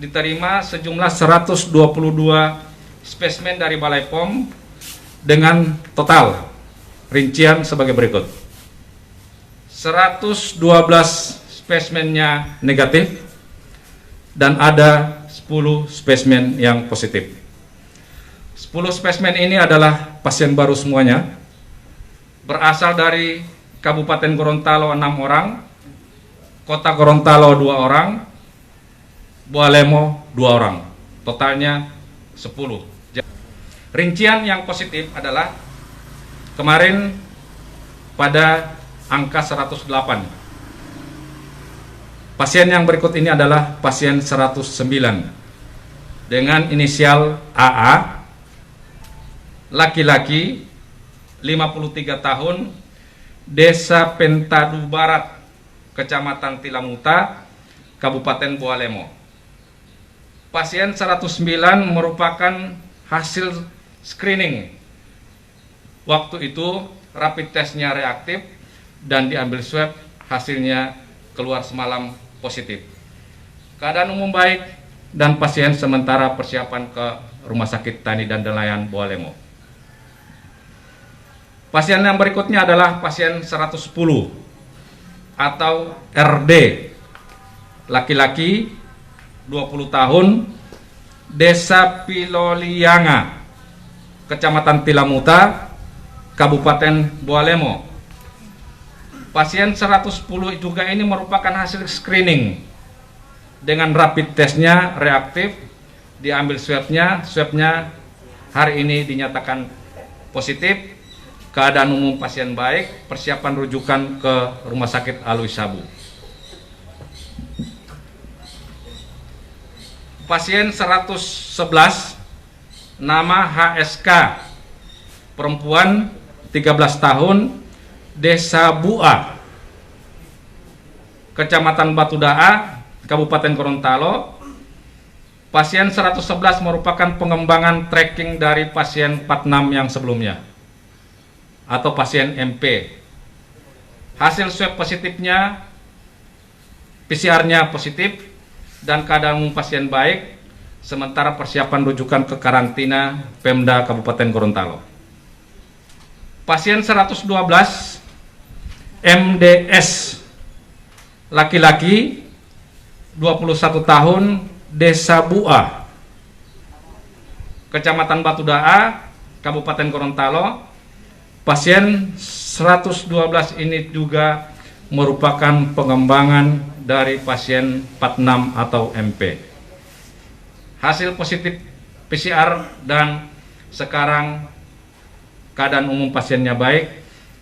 diterima sejumlah 122 spesimen dari Balai POM dengan total rincian sebagai berikut. 112 spesimennya negatif dan ada 10 spesimen yang positif. 10 spesimen ini adalah pasien baru semuanya, berasal dari Kabupaten Gorontalo 6 orang, Kota Gorontalo 2 orang, Bualemo 2 orang, totalnya 10. Rincian yang positif adalah kemarin pada angka 108. Pasien yang berikut ini adalah pasien 109 dengan inisial AA, laki-laki, 53 tahun, Desa Pentadu Barat, Kecamatan Tilamuta, Kabupaten Bualemo. Pasien 109 merupakan hasil screening. Waktu itu rapid testnya reaktif dan diambil swab, hasilnya keluar semalam positif. Keadaan umum baik dan pasien sementara persiapan ke Rumah Sakit Tani dan Nelayan Bualemo. Pasien yang berikutnya adalah pasien 110 atau RD, laki-laki, 20 tahun, Desa Pilolianga, Kecamatan Tilamuta, Kabupaten Bualemo. Pasien 110 juga ini merupakan hasil screening dengan rapid testnya reaktif, diambil swabnya hari ini dinyatakan positif. Keadaan umum pasien baik, persiapan rujukan ke Rumah Sakit Alwi Sabu. Pasien 111, nama HSK, perempuan, 13 tahun, Desa Bua, Kecamatan Batudaa, Kabupaten Gorontalo. Pasien 111 merupakan pengembangan tracking dari pasien 46 yang sebelumnya, atau pasien MP. Hasil swab positifnya, PCR-nya positif, dan keadaan umum pasien baik, sementara persiapan rujukan ke karantina Pemda Kabupaten Gorontalo. Pasien 112, MDS, laki-laki, 21 tahun, Desa Bua, Kecamatan Batudaa, Kabupaten Gorontalo. Pasien 112 ini juga merupakan pengembangan dari pasien 46 atau MP. Hasil positif PCR dan sekarang keadaan umum pasiennya baik,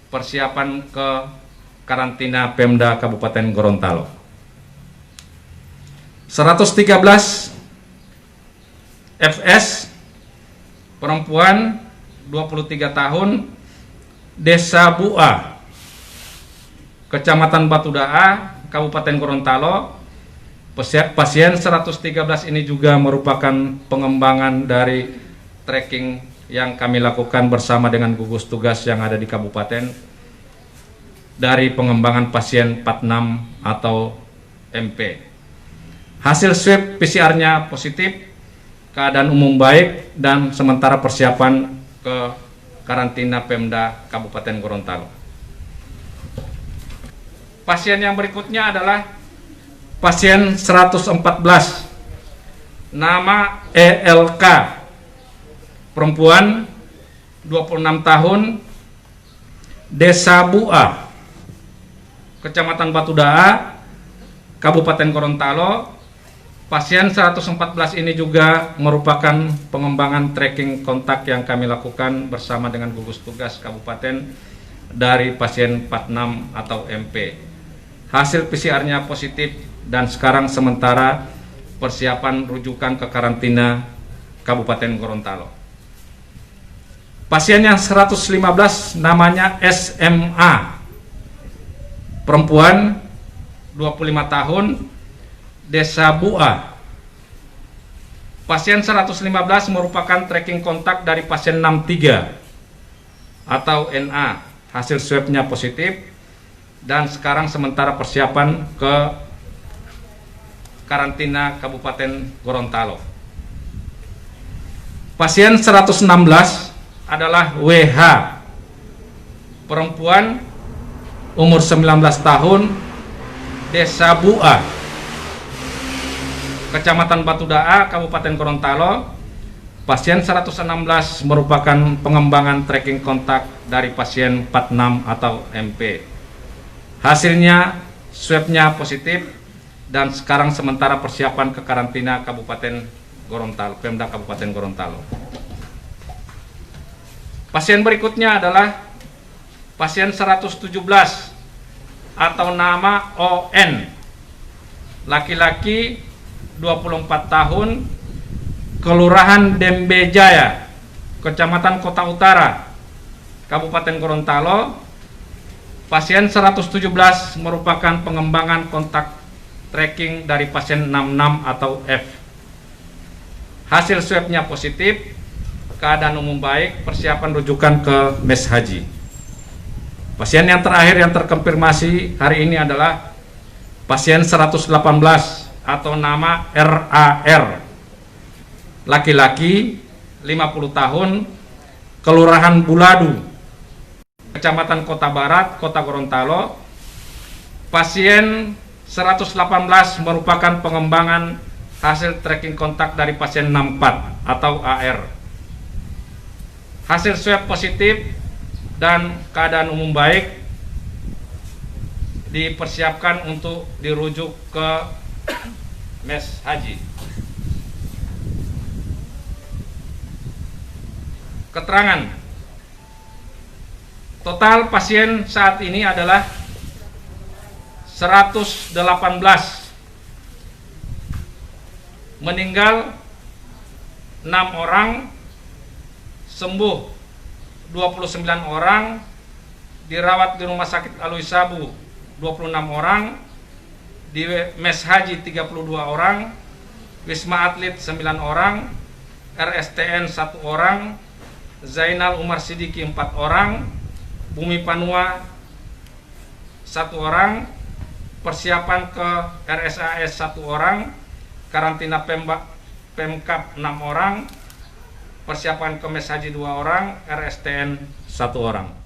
persiapan ke karantina Pemda Kabupaten Gorontalo. 113 FS, perempuan, 23 tahun, Desa Bua, Kecamatan Batudaa, Kabupaten Gorontalo. Pasien 113 ini juga merupakan pengembangan dari tracking yang kami lakukan bersama dengan gugus tugas yang ada di kabupaten dari pengembangan pasien 46 atau MP. Hasil swab PCR-nya positif, keadaan umum baik, dan sementara persiapan ke karantina Pemda Kabupaten Gorontalo. Pasien yang berikutnya adalah pasien 114, nama ELK, perempuan, 26 tahun, Desa Bua, Kecamatan Batudaa, Kabupaten Gorontalo. Pasien 114 ini juga merupakan pengembangan tracking kontak yang kami lakukan bersama dengan gugus tugas kabupaten dari pasien 46 atau MP. Hasil PCR-nya positif dan sekarang sementara persiapan rujukan ke karantina Kabupaten Gorontalo. Pasien yang 115 namanya SMA, perempuan, 25 tahun, Desa Bua. Pasien 115 merupakan tracking kontak dari pasien 63 atau NA. Hasil swabnya positif dan sekarang sementara persiapan ke karantina Kabupaten Gorontalo. Pasien 116 adalah WH, perempuan umur 19 tahun, Desa Bua, Kecamatan Batudaa, Kabupaten Gorontalo. Pasien 116 merupakan pengembangan tracking kontak dari pasien 46 atau MP. Hasilnya swabnya positif dan sekarang sementara persiapan ke karantina Kabupaten Gorontalo, Pemda Kabupaten Gorontalo. Pasien berikutnya adalah pasien 117 atau nama ON, laki-laki 24 tahun, Kelurahan Dembe Jaya, Kecamatan Kota Utara, Kabupaten Gorontalo. Pasien 117 merupakan pengembangan kontak tracking dari pasien 66 atau F. Hasil swabnya positif, keadaan umum baik, persiapan rujukan ke Mes Haji. Pasien yang terakhir yang terkonfirmasi hari ini adalah pasien 118 atau nama RAR, laki-laki 50 tahun, Kelurahan Buladu, Kecamatan Kota Barat, Kota Gorontalo. Pasien 118 merupakan pengembangan hasil tracking kontak dari pasien 64 atau AR. Hasil swab positif dan keadaan umum baik, dipersiapkan untuk dirujuk ke Mes Haji. Keterangan total pasien saat ini adalah 118, meninggal 6 orang, sembuh 29 orang, dirawat di Rumah Sakit Alwi Sabu 26 orang, di Mes Haji 32 orang, Wisma Atlet 9 orang, RSTN 1 orang, Zainal Umar Sidiki 4 orang, Bumi Panua 1 orang, persiapan ke RSAS 1 orang, karantina Pemkap 6 orang, persiapan ke Mes Haji 2 orang, RSTN 1 orang.